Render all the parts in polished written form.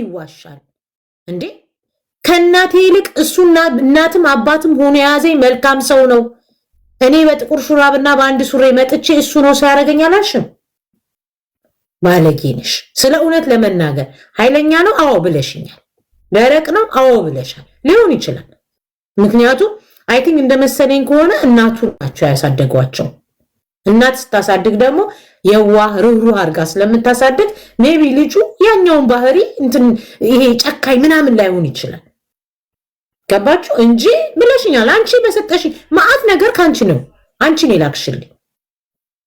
ይዋሻል እንዴ? ከእናቴ ይልቅ እሱና እናትም አባትም ሆኖ የያዘኝ መልካም ሰው ነው። እኔ በጥቁር ሹራብና በአንድ ሱሪ መጥቼ እሱ ነው ሳያደርገኝ አላልሽም? ባለጌ ነሽ። ስለ እውነት ለመናገር ኃይለኛ ነው አዎ ብለሽኛል። ደረቅ ነው አዎ ብለሻል። ሊሆን ይችላል። ምክንያቱም አይ ቲንክ እንደመሰለኝ ከሆነ እናቱ ናቸው ያሳደጓቸው። እናት ስታሳድግ ደግሞ የዋህ ሩህሩህ አድርጋ ስለምታሳድግ ሜቢ ልጁ ያኛውን ባህሪ እንትን ይሄ ጨካኝ ምናምን ላይሆን ይችላል። ገባችሁ እንጂ ብለሽኛል። አንቺ በሰጠሽ ማአት ነገር ካንቺ ነው። አንቺ ነው ላክሽልኝ።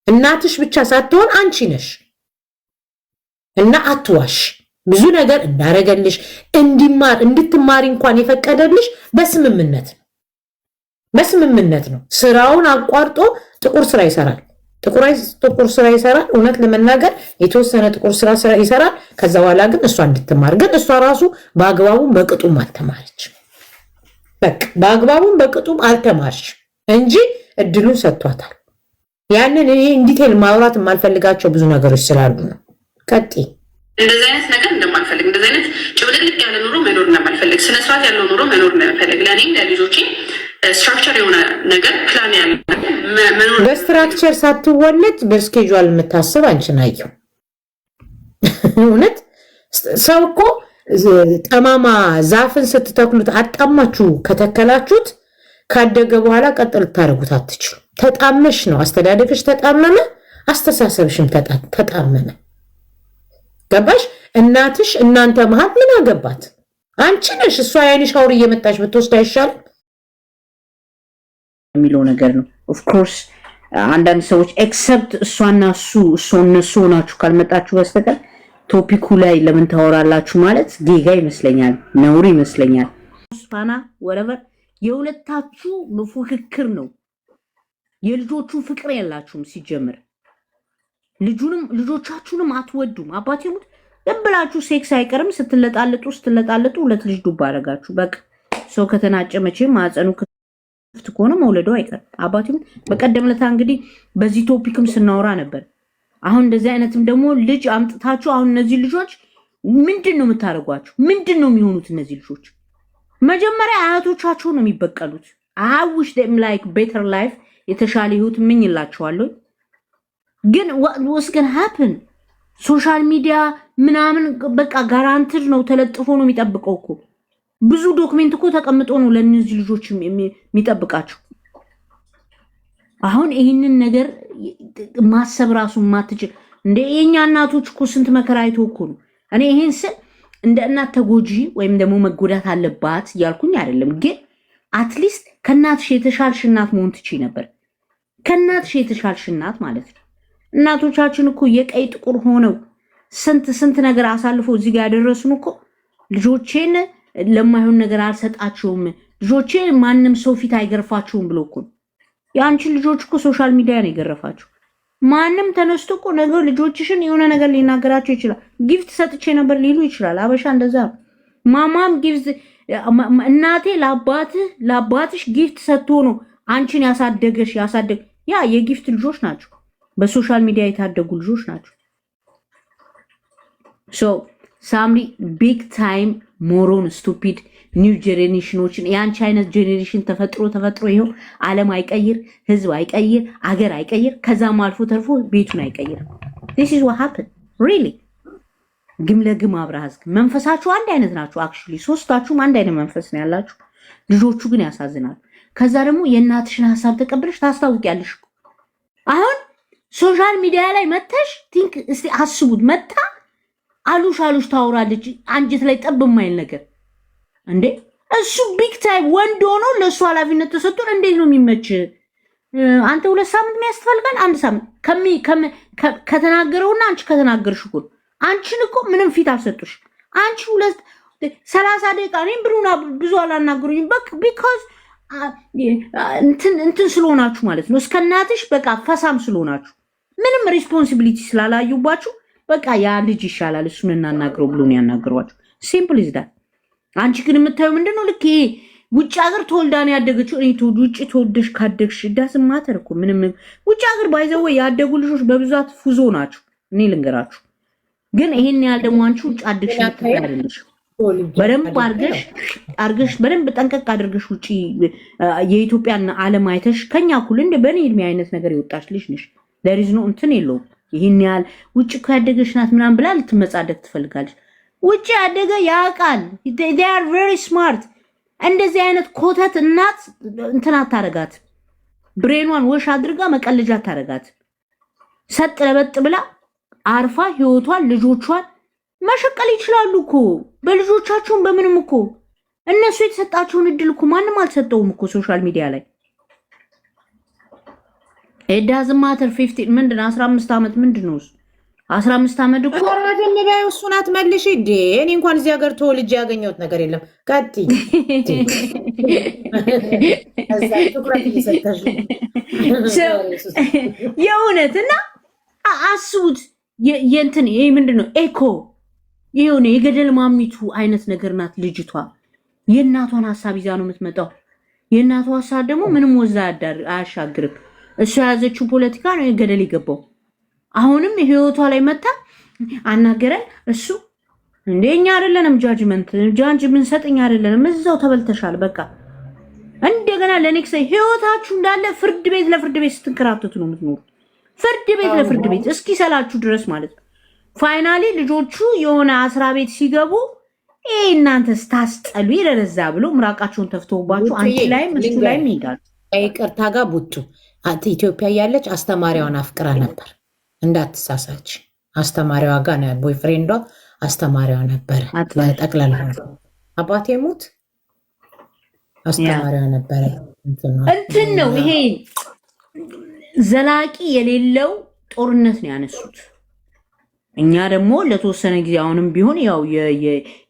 እናትሽ ብቻ ሳትሆን አንቺ ነሽ። እና አትዋሽ። ብዙ ነገር እንዳረገልሽ እንድትማሪ እንኳን የፈቀደልሽ በስምምነት ነው። ስራውን አቋርጦ ጥቁር ስራ ይሰራል። ጥቁር ስራ ይሰራል። እውነት ለመናገር የተወሰነ ጥቁር ስራ ይሰራል። ከዛ በኋላ ግን እሷ እንድትማር ግን እሷ ራሱ በአግባቡም በቅጡም አልተማረች። በቃ በአግባቡም በቅጡም አልተማርሽ እንጂ እድሉን ሰጥቷታል። ያንን እኔ እንዲቴል ማውራት የማልፈልጋቸው ብዙ ነገሮች ስላሉ ነው። ቀጥይ። እንደዚህ አይነት ነገር እንደማልፈልግ፣ እንደዚህ አይነት ጭብልቅልቅ ያለ ኑሮ መኖር እንደማልፈልግ፣ ስነስርዓት ያለው ኑሮ መኖር እንደማልፈልግ፣ ለእኔም ለልጆቼ ስትራክቸር የሆነ ነገር ፕላን ያለ መኖር። በስትራክቸር ሳትወለድ በስኬጁል የምታስብ አንቺን አየሁ። እውነት ሰው እኮ ጠማማ ዛፍን ስትተክሉት አጣማችሁ ከተከላችሁት ካደገ በኋላ ቀጥ ልታደርጉት አትችሉ። ተጣመሽ ነው አስተዳደግሽ ተጣመመ፣ አስተሳሰብሽም ተጣመመ። ገባሽ? እናትሽ እናንተ መሀል ምን አገባት? አንቺ ነሽ። እሷ ያኔ ሻወር እየመጣች ብትወስድ አይሻልም የሚለው ነገር ነው። ኦፍ ኮርስ አንዳንድ ሰዎች ኤክሰፕት እሷና እነሱ ሆናችሁ ካልመጣችሁ በስተቀር ቶፒኩ ላይ ለምን ታወራላችሁ ማለት ጌጋ ይመስለኛል፣ ነውር ይመስለኛል። ስፓና ወረቨር የሁለታችሁ ፉክክር ነው። የልጆቹ ፍቅር ያላችሁም ሲጀምር ልጆቻችሁንም አትወዱም። አባቴ ሙት ደብላችሁ ሴክስ አይቀርም ስትለጣለጡ ሁለት ልጅ ዱባ አረጋችሁ። በቃ ሰው ከተናጨ መቼም ማጸኑ ክፍት ከሆነ መውለዱ አይቀርም። አባቴ ሙት በቀደም ለታ እንግዲህ በዚህ ቶፒክም ስናወራ ነበር። አሁን እንደዚህ አይነትም ደግሞ ልጅ አምጥታችሁ አሁን እነዚህ ልጆች ምንድነው የምታደርጓቸው? ምንድነው የሚሆኑት እነዚህ ልጆች? መጀመሪያ አያቶቻቸው ነው የሚበቀሉት። I wish them like better life የተሻለ ህይወት ምኝላችኋለሁ። ግን what's gonna happen? ሶሻል ሚዲያ ምናምን በቃ ጋራንትድ ነው፣ ተለጥፎ ነው የሚጠብቀው እኮ። ብዙ ዶክመንት እኮ ተቀምጦ ነው ለነዚህ ልጆች የሚጠብቃቸው። አሁን ይሄንን ነገር ማሰብ ራሱ ማትችል እንደ የኛ እናቶች እኮ ስንት መከራ አይተው እኮ ነው። እኔ ይሄን ስል እንደ እናት ተጎጂ ወይም ደግሞ መጎዳት አለባት ያልኩኝ አይደለም። ግን አትሊስት ከናትሽ የተሻልሽ እናት መሆን ትችይ ነበር። ከናትሽ የተሻልሽ እናት ማለት ነው። እናቶቻችን እኮ የቀይ ጥቁር ሆነው ስንት ነገር አሳልፎ እዚህ ጋር ያደረሱን እኮ ልጆቼን ለማይሆን ነገር አልሰጣቸውም፣ ልጆቼን ማንም ሰው ፊት አይገርፋቸውም ብሎ እኮ ያንቺ ልጆች እኮ ሶሻል ሚዲያ ነው የገረፋቸው። ማንም ተነስቶ እኮ ነገር ልጆችሽን የሆነ ነገር ሊናገራቸው ይችላል። ጊፍት ሰጥቼ ነበር ሊሉ ይችላል። አበሻ እንደዛ ማማም ጊፍት እናቴ ለአባትሽ ጊፍት ሰጥቶ ነው አንቺን ያሳደገ ያ የጊፍት ልጆች ናቸው። በሶሻል ሚዲያ የታደጉ ልጆች ናቸው። ሶ ሳምሪ ቢግ ታይም ሞሮን ስቱፒድ ኒው ጄኔሬሽኖችን ያንቺ አይነት ጄኔሬሽን ተፈጥሮ ይሄው ዓለም አይቀይር፣ ህዝብ አይቀይር፣ አገር አይቀይር፣ ከዛም አልፎ ተርፎ ቤቱን አይቀይር። this is what happened really ግም ለግም አብራዝግ መንፈሳችሁ አንድ አይነት ናችሁ። አክቹሊ ሶስታችሁም አንድ አይነት መንፈስ ነው ያላችሁ። ልጆቹ ግን ያሳዝናሉ። ከዛ ደግሞ የእናትሽን ሐሳብ ተቀብለሽ ታስታውቂያለሽ። አሁን ሶሻል ሚዲያ ላይ መተሽ ቲንክ እስቲ አስቡት፣ መጣ አሉሽ ታወራለች አንጀት ላይ ጠብ የማይል ነገር እንዴ! እሱ ቢግ ታይም ወንድ ሆኖ ለሱ ኃላፊነት ተሰጥቶ እንዴት ነው የሚመች? አንተ 2 ሳምንት የሚያስፈልጋል 1 ሳምንት ከተናገረውና አንቺ ከተናገርሽ እኮ አንቺን እኮ ምንም ፊት አልሰጡሽ። አንቺ 30 ደቂቃ እኔም ብሩና ብዙ አላናገሩኝ በቃ ቢኮዝ እንትን ስለሆናችሁ ማለት ነው። እስከናትሽ በቃ ፈሳም ስለሆናችሁ ምንም ሪስፖንሲቢሊቲ ስላላዩባችሁ በቃ ያ ልጅ ይሻላል እሱን እናናግረው ብሎ ነው ያናገሯችሁ። ሲምፕል ኢዝ ዳት። አንቺ ግን የምታየው ምንድነው? ልክ ውጭ ሀገር ተወልዳ ነው ያደገችው። እኔ ውጭ ተወልደሽ ካደግሽ ዳስ ማተር እኮ ምንም ውጭ ሀገር ባይዘው ያደጉ ልጆች በብዛት ፉዞ ናቸው። እኔ ልንገራችሁ ግን ይሄን ያህል ደግሞ አንቺ ውጭ አድርግሽ አይደለሽ። በደንብ አድርገሽ በደንብ ጠንቀቅ አድርገሽ ውጪ የኢትዮጵያን ዓለም አይተሽ ከኛ እኩል እንደ በኔ እድሜ አይነት ነገር ይወጣሽ ልጅ ነሽ። ለሪዝ ነው እንትን የለውም። ይሄን ያህል ውጭ እኮ ያደገሽ ናት ምናምን ብላ ልትመጻደቅ ትፈልጋለች። ውጭ ያደገ ያውቃል። they are very smart። እንደዚህ አይነት ኮተት እናት እንትን አታረጋት። ብሬኗን ወሽ አድርጋ መቀለጃ አታረጋት። ሰጥ ለበጥ ብላ አርፋ ህይወቷን ልጆቿን መሸቀል ይችላሉ እኮ በልጆቻቸውን በምንም እኮ እነሱ የተሰጣቸውን እድል እኮ ማንም አልሰጠውም እኮ ሶሻል ሚዲያ ላይ ኤዳዝ ማተር 15 ምንድነው 15 ዓመት ምንድነው 15 ዓመት እኮ አራደም ባይ እሱን አትመልሽ እንዴ እኔ እንኳን እዚህ ሀገር ተወልጄ ያገኘሁት ነገር የለም ቀጥይ የእውነትና አስቡት የእንትን ይሄ ምንድነው ኤኮ የሆነ የገደል ማሚቱ አይነት ነገር ናት ልጅቷ። የእናቷን ሐሳብ ይዛ ነው የምትመጣው። የእናቷ ሐሳብ ደግሞ ምንም ወዛ አያሻግርም። እሷ የያዘችው ፖለቲካ ነው የገደል ይገባው። አሁንም ህይወቷ ላይ መጣ አናገረን እሱ እንደኛ አይደለንም ጃጅ ምን ሰጥኛ አይደለንም እዛው ተበልተሻል በቃ እንደገና ለኔክስ ህይወታችሁ እንዳለ ፍርድ ቤት ለፍርድ ቤት ስትንከራተቱ ነው የምትኖሩ። ፍርድ ቤት ለፍርድ ቤት እስኪ ሰላችሁ ድረስ ማለት ነው። ፋይናሊ ልጆቹ የሆነ አስራ ቤት ሲገቡ እናንተ ስታስጠሉ ይረዛ ብሎ ምራቃቸውን ተፍተውባችሁ አንቺ ላይ ምስሉ ላይ ይሄዳሉ። ይቅርታ ጋር ቡጡ ኢትዮጵያ ያለች አስተማሪዋን አፍቅራ ነበር እንዳትሳሳች። አስተማሪዋ ጋር ነው ቦይፍሬንዷ አስተማሪዋ ነበር። ለጠቅላላ አባቴ ሙት አስተማሪዋ ነበር። እንትን ነው ይሄ ዘላቂ የሌለው ጦርነት ነው ያነሱት። እኛ ደግሞ ለተወሰነ ጊዜ አሁንም ቢሆን ያው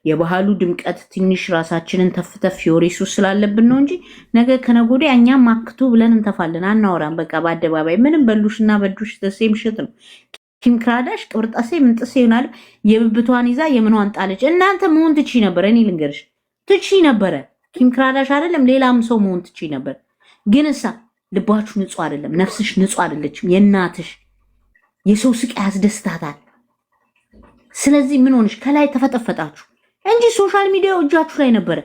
የባህሉ ድምቀት ትንሽ ራሳችንን ተፍተፍ ዮሬሱ ስላለብን ነው እንጂ ነገ ከነጎዴ እኛም ማክቱ ብለን እንተፋለን አናወራም። በቃ በአደባባይ ምንም በሉሽና በዱሽ ተሴም ሽት ነው። ኪም ክራዳሽ ቅርጣሴ ምን ጥሴ ይሆናል የብብቷን ይዛ የምኗን ጣለች። እናንተ መሆን ትቺ ነበር። እኔ ልንገርሽ ትቺ ነበረ። ኪም ክራዳሽ አይደለም ሌላም ሰው መሆን ትቺ ነበር። ግን እሳ ልባችሁ ንጹህ አይደለም፣ ነፍስሽ ንጹህ አይደለችም። የእናትሽ የሰው ስቃይ ያስደስታታል። ስለዚህ ምን ሆነሽ ከላይ ተፈጠፈጣችሁ እንጂ ሶሻል ሚዲያው እጃችሁ ላይ ነበረ።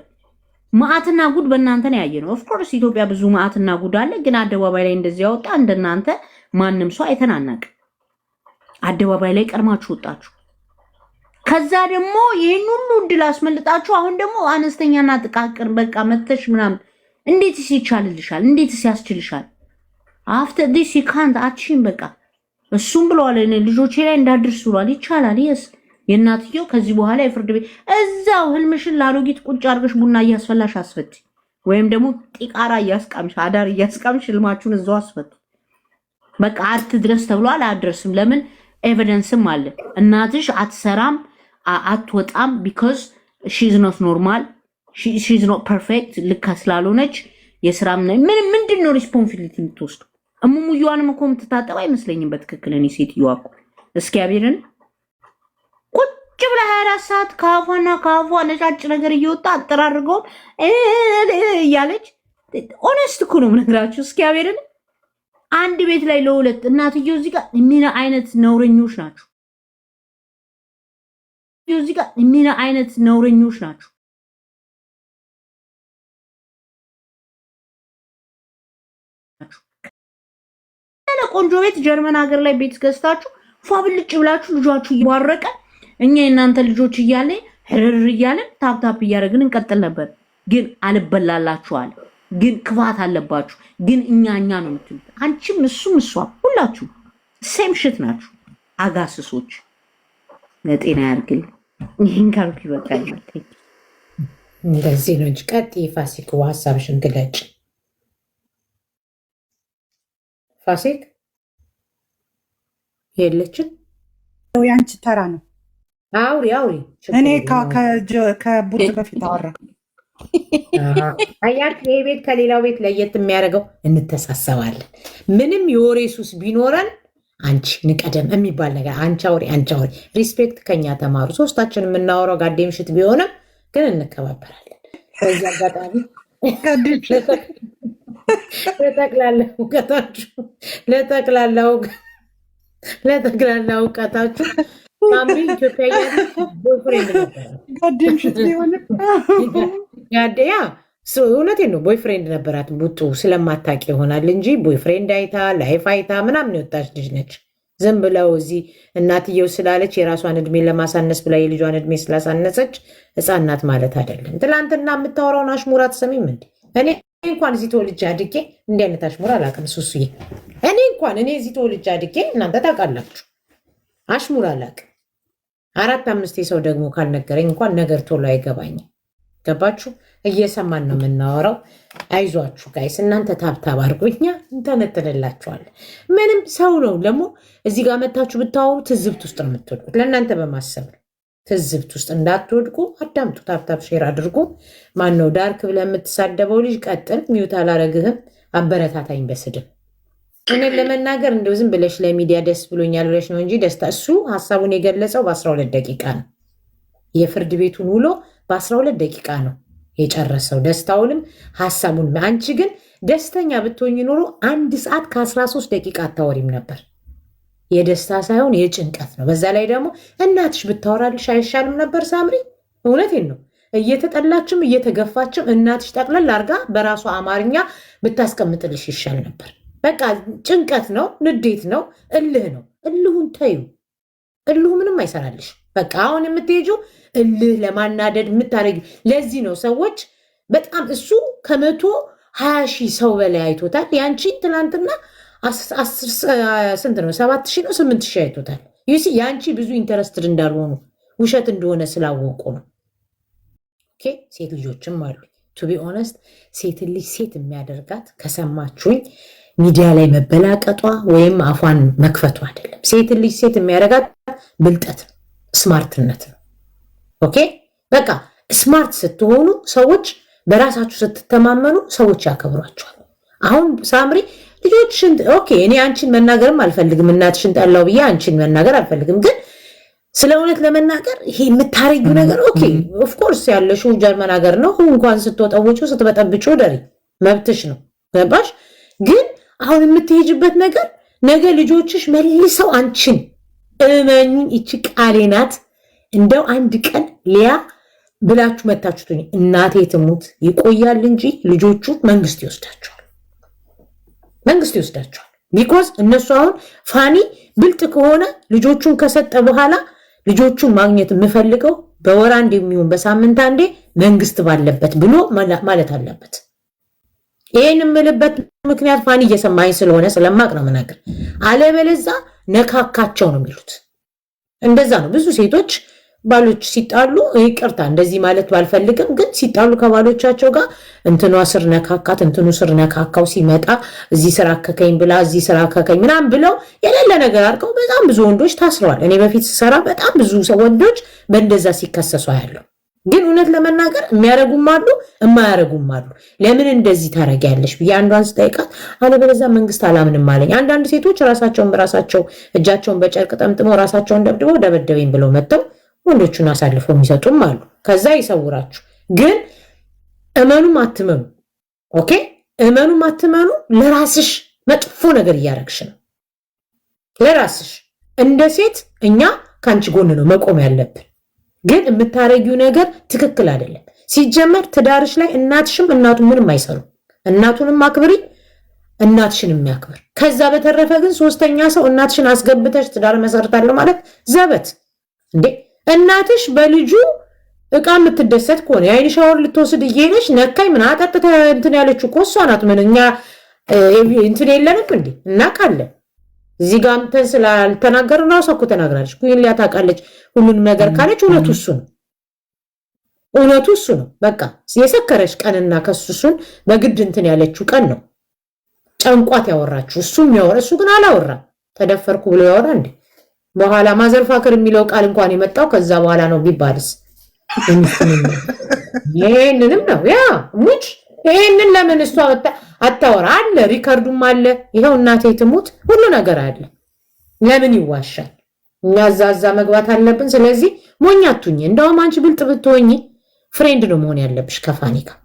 ማአትና ጉድ በእናንተ ነው ያየነው። ኦፍ ኮርስ ኢትዮጵያ ብዙ ማአትና ጉድ አለ፣ ግን አደባባይ ላይ እንደዚህ ያወጣ እንደናንተ ማንም ሰው አይተናናቅ። አደባባይ ላይ ቀርማችሁ ወጣችሁ። ከዛ ደግሞ ይሄን ሁሉ እድል አስመልጣችሁ አሁን ደግሞ አነስተኛና ጥቃቅን በቃ መተሽ ምናምን እንዴትስ ይቻልልሻል? እንዴትስ ያስችልሻል? አፍተር ዲስ ዩ ካንት አቺን በቃ እሱም ብለዋል እኔ ልጆቼ ላይ እንዳድርስ ብሏል። ይቻላል የስ የእናትየው ከዚህ በኋላ የፍርድ ቤት እዛው ህልምሽን ላሮጊት ቁጭ አድርገሽ ቡና እያስፈላሽ አስፈት፣ ወይም ደግሞ ጢቃራ እያስቃምሽ አዳር እያስቃምሽ ህልማችሁን እዛው አስፈት። በቃ አርት ድረስ ተብሏል። አያደርስም። ለምን ኤቪደንስም አለ። እናትሽ አትሰራም አትወጣም ቢኮዝ ሺ ኢዝ ኖት ኖርማል ሺ ኢዝ ኖት ፐርፌክት ልክ ስላልሆነች የስራም ምንድን ነው ሪስፖንሲቢሊቲ የምትወስዱ? እሙሙዩዋንም እኮ የምትታጠብ አይመስለኝም በትክክል። እኔ ሴትዮዋ እኮ እስኪያብሔርን ቁጭ ብላ 24 ሰዓት ከአፏና ከአፏ ነጫጭ ነገር እየወጣ አጠራርገው እያለች ኦነስት እኮ ነው የምነግራችሁ። እስኪያብሔርን አንድ ቤት ላይ ለሁለት እናትየው እዚህ ጋር ምን አይነት ነውረኞች ናችሁ? እዚህ ጋር ምን አይነት ነውረኞች ናችሁ? ቆንጆ ቤት ጀርመን ሀገር ላይ ቤት ገዝታችሁ ፏብልጭ ብላችሁ ልጇችሁ እየዋረቀ እኛ የእናንተ ልጆች እያለ ህርር እያለን ታፕታፕ እያደረግን እንቀጥል ነበር። ግን አልበላላችኋል። ግን ክፋት አለባችሁ። ግን እኛ ነው የምትሉት። አንቺም እሱም እሷም ሁላችሁ ሴም ሽት ናችሁ። አጋስሶች ለጤና ያርግል። ይህን ካልኩ ይበቃኛል። እንደዚህ ነው እንጂ ቀጥይ ፋሲክ ሀሳብሽን ግለጭ። ፋሲክ የለችም። ያንቺ ተራ ነው። አውሪ እኔ ከቡጥ በፊት አወራ። አያት ይሄ ቤት ከሌላው ቤት ለየት የሚያደርገው እንተሳሰባለን። ምንም የወሬ ሱስ ቢኖረን አንቺ ንቀደም የሚባል ነገር አንቺ አውሪ ሪስፔክት ከኛ ተማሩ። ሶስታችን የምናወራው ጋዴም ሽት ቢሆንም ግን እንከባበራለን። በዚህ አጋጣሚ ለጠቅላላ እውቀታችሁ ሳምሪ ኢትዮጵያ ያለች ቦይፍሬንድ ነበራት። ጋደምሽት ሊሆን ጋደያ እውነቴን ነው። ቦይፍሬንድ ነበራት። ቡጡ ስለማታውቂ ይሆናል እንጂ ቦይፍሬንድ አይታ ላይፍ አይታ ምናምን የወጣች ልጅ ነች። ዝም ብለው እዚህ እናትየው ስላለች የራሷን እድሜ ለማሳነስ ብላ የልጇን እድሜ ስላሳነሰች ሕፃን ናት ማለት አይደለም። ትላንትና የምታወራውን አሽሙራ ትሰሚም እንዴ? እኔ እንኳን እዚህ ተወልጄ አድጌ እንዲህ አይነት አሽሙራ አላውቅም። ሱሱዬ እኔ እዚህ ተወልጄ አድጌ እናንተ ታውቃላችሁ አሽሙራ አላውቅም። 4-5 ሰው ደግሞ ካልነገረኝ እንኳን ነገር ቶሎ አይገባኝም። ገባችሁ? እየሰማን ነው የምናወራው። አይዟችሁ ጋይስ፣ እናንተ ታብታብ አድርጎኛ እንተነትንላችኋለን። ምንም ሰው ነው ደግሞ እዚህ ጋር መታችሁ ብታወሩ ትዝብት ውስጥ ነው የምትወድቁት። ለእናንተ በማሰብ ትዝብት ውስጥ እንዳትወድቁ አዳምጡ። ታብታብ ሼር አድርጉ። ማነው ዳርክ ብለህ የምትሳደበው ልጅ ቀጥል፣ ሚዩት አላረግህም። አበረታታኝ በስድብ እኔን ለመናገር እንደው ዝም ብለሽ ለሚዲያ ደስ ብሎኛል ብለሽ ነው እንጂ ደስታ እሱ ሀሳቡን የገለጸው በ12 ደቂቃ ነው። የፍርድ ቤቱን ውሎ በ12 ደቂቃ ነው የጨረሰው ደስታውንም ሀሳቡን። አንቺ ግን ደስተኛ ብትሆኝ ኖሮ 1 ሰዓት ከ13 ደቂቃ አታወሪም ነበር። የደስታ ሳይሆን የጭንቀት ነው። በዛ ላይ ደግሞ እናትሽ ብታወራልሽ አይሻልም ነበር ሳምሪ? እውነቴን ነው። እየተጠላችም እየተገፋችም እናትሽ ጠቅለል አድርጋ በራሷ አማርኛ ብታስቀምጥልሽ ይሻል ነበር። በቃ ጭንቀት ነው፣ ንዴት ነው፣ እልህ ነው። እልሁን ተዩ። እልሁ ምንም አይሰራልሽ። በቃ አሁን የምትሄጂው እልህ ለማናደድ የምታደርጊው። ለዚህ ነው ሰዎች በጣም እሱ 120,000 ሰው በላይ አይቶታል። ያንቺ ትናንትና ስንት ነው? 7,000 ነው 8,000 አይቶታል። ይህ ያንቺ ብዙ ኢንተረስትድ እንዳልሆኑ ውሸት እንደሆነ ስላወቁ ነው። ኦኬ ሴት ልጆችም አሉ። ቱ ቢ ኦነስት ሴት ልጅ ሴት የሚያደርጋት ከሰማችሁኝ ሚዲያ ላይ መበላቀጧ ወይም አፏን መክፈቷ አይደለም። ሴት ልጅ ሴት የሚያደርጋት ብልጠት ነው፣ ስማርትነት ነው። ኦኬ በቃ ስማርት ስትሆኑ ሰዎች በራሳችሁ ስትተማመኑ ሰዎች ያከብሯቸዋል። አሁን ሳምሪ ልጆችሽን ኦኬ እኔ አንቺን መናገርም አልፈልግም፣ እናትሽን ጠላው ብዬ አንቺን መናገር አልፈልግም። ግን ስለ እውነት ለመናገር ይሄ የምታረጊው ነገር ኦኬ ኦፍኮርስ ያለሽው ጀርመን ሀገር ነው። እንኳን ስትወጠውጪው ስትበጠብጪው ደሪ መብትሽ ነው። ገባሽ? ግን አሁን የምትሄጅበት ነገር ነገ ልጆችሽ መልሰው አንቺን እመኙኝ፣ ይቺ ቃሌ ናት። እንደው አንድ ቀን ሊያ ብላችሁ መታችሁትኝ እናቴ ትሙት ይቆያል እንጂ ልጆቹ መንግስት ይወስዳቸዋል። መንግስት ይወስዳቸዋል። ቢኮዝ እነሱ አሁን ፋኒ ብልጥ ከሆነ ልጆቹን ከሰጠ በኋላ ልጆቹን ማግኘት የምፈልገው በወር አንዴ የሚሆን በሳምንት አንዴ መንግስት ባለበት ብሎ ማለት አለበት። ይህን የምልበት ምክንያት ፋኒ እየሰማኝ ስለሆነ ስለማቅ ነው ምናገር። አለበለዛ ነካካቸው ነው የሚሉት። እንደዛ ነው ብዙ ሴቶች ባሎች ሲጣሉ፣ ይቅርታ እንደዚህ ማለት ባልፈልግም፣ ግን ሲጣሉ ከባሎቻቸው ጋር እንትኗ ስር ነካካት፣ እንትኑ ስር ነካካው፣ ሲመጣ እዚህ ስራ አከከኝ ብላ እዚህ ስራ አከከኝ ምናምን ብለው የሌለ ነገር አድርገው በጣም ብዙ ወንዶች ታስረዋል። እኔ በፊት ስሰራ በጣም ብዙ ወንዶች በእንደዛ ሲከሰሱ ያለው። ግን እውነት ለመናገር የሚያረጉም አሉ የማያረጉም አሉ። ለምን እንደዚህ ታረጊያለሽ ብዬ አንዷን ስጠይቃት አለበለዚያ መንግስት አላምንም አለኝ። አንዳንድ ሴቶች ራሳቸውን በራሳቸው እጃቸውን በጨርቅ ጠምጥመው ራሳቸውን ደብድበው ደበደበኝ ብለው መጥተው ወንዶቹን አሳልፈው የሚሰጡም አሉ። ከዛ ይሰውራችሁ። ግን እመኑም አትመኑ፣ ኦኬ እመኑም አትመኑ፣ ለራስሽ መጥፎ ነገር እያረግሽ ነው። ለራስሽ እንደ ሴት እኛ ከአንቺ ጎን ነው መቆም ያለብን። ግን የምታረጊው ነገር ትክክል አይደለም። ሲጀመር ትዳርሽ ላይ እናትሽም እናቱ ምንም አይሰሩ። እናቱንም አክብሪ፣ እናትሽን የሚያክብር። ከዛ በተረፈ ግን ሶስተኛ ሰው እናትሽን አስገብተሽ ትዳር መሰርታለሁ ማለት ዘበት እንዴ! እናትሽ በልጁ እቃ የምትደሰት ከሆነ የአይን ሻወር ልትወስድ እየሄደች ነካኝ ምን አጠጥተ እንትን ያለችው እኮ እሷ ናት። ምን እኛ እንትን የለንም እንዴ? እናውቃለን። እዚህ ጋር እንትን ስላልተናገርን ራሷ እኮ ተናግራለች። ኩን ሊያ ታውቃለች ሁሉንም ነገር ካለች እውነቱ እሱ ነው። እውነቱ እሱ ነው። በቃ የሰከረች ቀንና ከሱሱን በግድ እንትን ያለችው ቀን ነው ጨንቋት ያወራችሁ። እሱም ያወራ እሱ ግን አላወራም። ተደፈርኩ ብሎ ያወራ እንዴ? በኋላ ማዘርፋከር የሚለው ቃል እንኳን የመጣው ከዛ በኋላ ነው ቢባልስ? ይሄንንም ነው ያ ሙጭ ይሄንን ለምን እሷ አታወራ? አለ ሪከርዱም አለ። ይሄው እናቴ ትሙት ሁሉ ነገር አለ። ለምን ይዋሻል? እኛ እዛ መግባት አለብን። ስለዚህ ሞኝ አትሁኚ። እንደውም አንቺ ብልጥ ብትሆኚ ፍሬንድ ነው መሆን ያለብሽ ከፋኒ ጋር።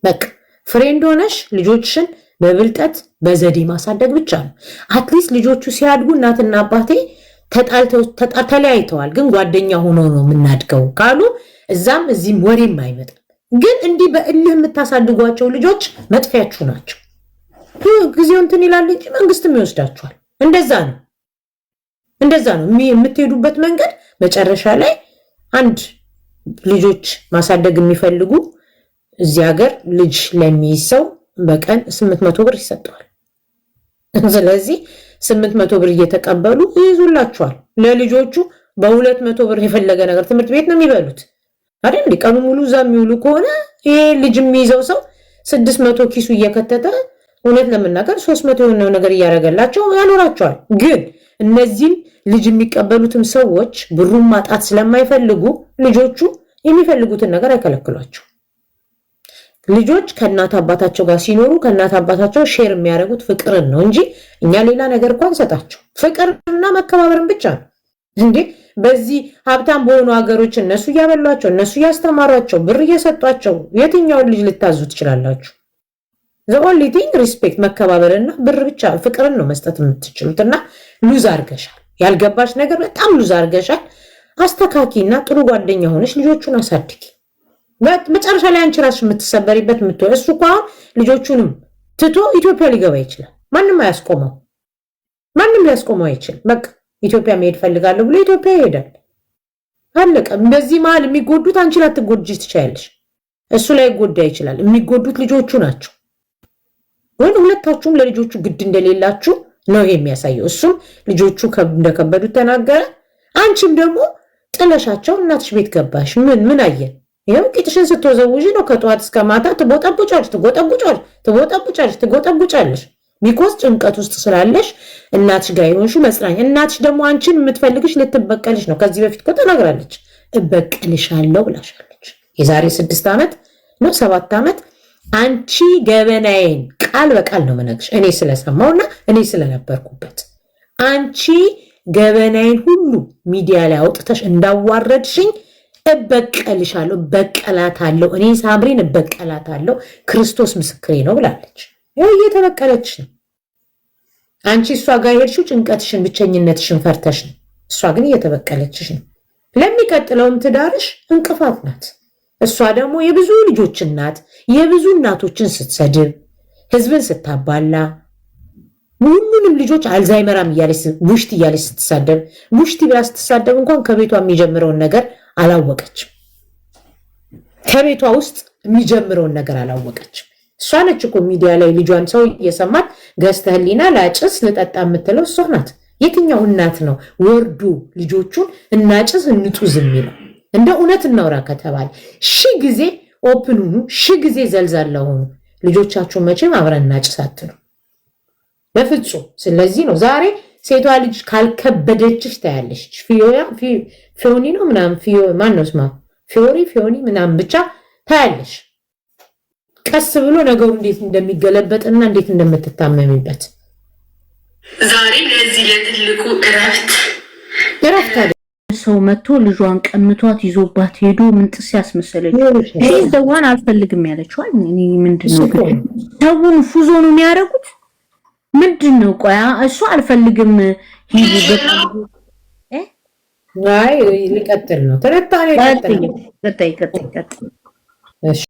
በቃ ፍሬንድ ሆነሽ ልጆችሽን በብልጠት በዘዴ ማሳደግ ብቻ ነው። አትሊስት ልጆቹ ሲያድጉ እናትና አባቴ ተለያይተዋል ግን ጓደኛ ሆኖ ነው የምናድገው ካሉ እዛም እዚህም ወሬም አይመጣም። ግን እንዲህ በእልህ የምታሳድጓቸው ልጆች መጥፊያችሁ ናቸው። ጊዜው እንትን ይላል እንጂ መንግስትም ይወስዳችኋል። እንደዛ ነው የምትሄዱበት መንገድ። መጨረሻ ላይ አንድ ልጆች ማሳደግ የሚፈልጉ እዚህ ሀገር ልጅ ለሚይዝ ሰው በቀን 800 ብር ይሰጠዋል። ስለዚህ 800 ብር እየተቀበሉ ይይዙላችኋል። ለልጆቹ በ200 ብር የፈለገ ነገር ትምህርት ቤት ነው የሚበሉት አይደል? ቀኑ ሙሉ እዛ የሚውሉ ከሆነ ይሄ ልጅ የሚይዘው ሰው 600 ኪሱ እየከተተ እውነት ለመናገር 300 የሆነው ነገር እያደረገላቸው ያኖራቸዋል። ግን እነዚህም ልጅ የሚቀበሉትም ሰዎች ብሩን ማጣት ስለማይፈልጉ ልጆቹ የሚፈልጉትን ነገር አይከለክሏቸው። ልጆች ከእናት አባታቸው ጋር ሲኖሩ ከእናት አባታቸው ሼር የሚያደርጉት ፍቅርን ነው እንጂ እኛ ሌላ ነገር እንኳን ሰጣቸው ፍቅርና መከባበርን ብቻ ነው እንዴ። በዚህ ሀብታም በሆኑ ሀገሮች እነሱ እያበሏቸው እነሱ እያስተማሯቸው ብር እየሰጧቸው የትኛውን ልጅ ልታዙ ትችላላችሁ? the only thing ሪስፔክት መከባበርና ብር ብቻ ፍቅርን ነው መስጠት የምትችሉት። እና ሉዝ አርገሻል፣ ያልገባሽ ነገር በጣም ሉዝ አርገሻል። አስተካኪና ጥሩ ጓደኛ ሆነሽ ልጆቹን አሳድጊ። መጨረሻ ላይ አንቺ ራስሽ የምትሰበሪበት የምትሆን እሱ እኮ አሁን ልጆቹንም ትቶ ኢትዮጵያ ሊገባ ይችላል። ማንም አያስቆመው፣ ማንም ሊያስቆመው አይችልም። በቃ ኢትዮጵያ መሄድ ፈልጋለሁ ብሎ ኢትዮጵያ ይሄዳል። አለቀ። በዚህ መሀል የሚጎዱት አንቺ ላትጎጂ ትችያለሽ፣ እሱ ላይ ጎዳ ይችላል። የሚጎዱት ልጆቹ ናቸው። ወይ ሁለታችሁም ለልጆቹ ግድ እንደሌላችሁ ነው ይሄ የሚያሳየው። እሱም ልጆቹ እንደከበዱት ተናገረ። አንቺም ደግሞ ጥለሻቸው እናትሽ ቤት ገባሽ። ምን አየን? ይሄው ቂጥሽን ስትወዘውጂ ነው ከጠዋት እስከ ማታ ትጎጠጉጫለሽ። ቢኮዝ ጭንቀት ውስጥ ስላለሽ እናትሽ ጋር ይሆንሹ መጽናኛ። እናትሽ ደግሞ አንቺን የምትፈልግሽ ልትበቀልሽ ነው። ከዚህ በፊት እኮ ተናግራለች። እበቀልሻለሁ ብላሻለች። የዛሬ 6 ዓመት ነው 7 ዓመት። አንቺ ገበናዬን ቃል በቃል ነው የምነግርሽ እኔ ስለሰማውና እኔ ስለነበርኩበት። አንቺ ገበናዬን ሁሉ ሚዲያ ላይ አውጥተሽ እንዳዋረድሽኝ እበቀልሻለሁ፣ እበቀላታለሁ፣ እኔ ሳምሪን እበቀላታለሁ፣ ክርስቶስ ምስክሬ ነው ብላለች። ይኸው እየተበቀለች ነው። አንቺ እሷ ጋር ሄድሽው ጭንቀትሽን ብቸኝነትሽን ፈርተሽ ነው። እሷ ግን እየተበቀለችሽ ነው። ለሚቀጥለውም ትዳርሽ እንቅፋት ናት። እሷ ደግሞ የብዙ ልጆች እናት የብዙ እናቶችን ስትሰድብ ህዝብን ስታባላ ሁሉንም ልጆች አልዛይመራም እያለች ቡሽቲ እያለች ስትሳደብ ቡሽቲ ብላ ስትሳደብ እንኳን ከቤቷ የሚጀምረውን ነገር አላወቀችም። ከቤቷ ውስጥ የሚጀምረውን ነገር አላወቀችም። እሷ ነች እኮ ሚዲያ ላይ ልጇን ሰው እየሰማት ገዝተህሊና ላጭስ ልጠጣ የምትለው እሷ ናት። የትኛው እናት ነው ወርዱ ልጆቹን እናጭስ እንጡዝ የሚለው? እንደ እውነት እናውራ ከተባለ 1000 ጊዜ ኦፕን ሁኑ፣ 1000 ጊዜ ዘልዛላ ሁኑ። ልጆቻችሁን መቼም አብረን እናጭስ አትሉ በፍጹም። ስለዚህ ነው ዛሬ ሴቷ ልጅ ካልከበደችሽ ታያለሽ። ፊዮኒ ነው ምናምን ማን ነው ስማ ፊዮኒ ምናምን ብቻ ታያለሽ። ቀስ ብሎ ነገሩ እንዴት እንደሚገለበጥና እንዴት እንደምትታመሚበት ዛሬ ለዚህ ለትልቁ እረፍት ሰው መጥቶ ልጇን ቀምቷት ይዞባት ሄዶ ምን ጥስ ያስመሰለች ዘዋን አልፈልግም ያለችዋል። እኔ ምንድነው ሰውን ፉዞ ነው የሚያደርጉት? ምንድነው? ቆያ እሱ አልፈልግም ሂድ አይ ሊቀጥል ነው ተረታኔ ቀጥል። እሺ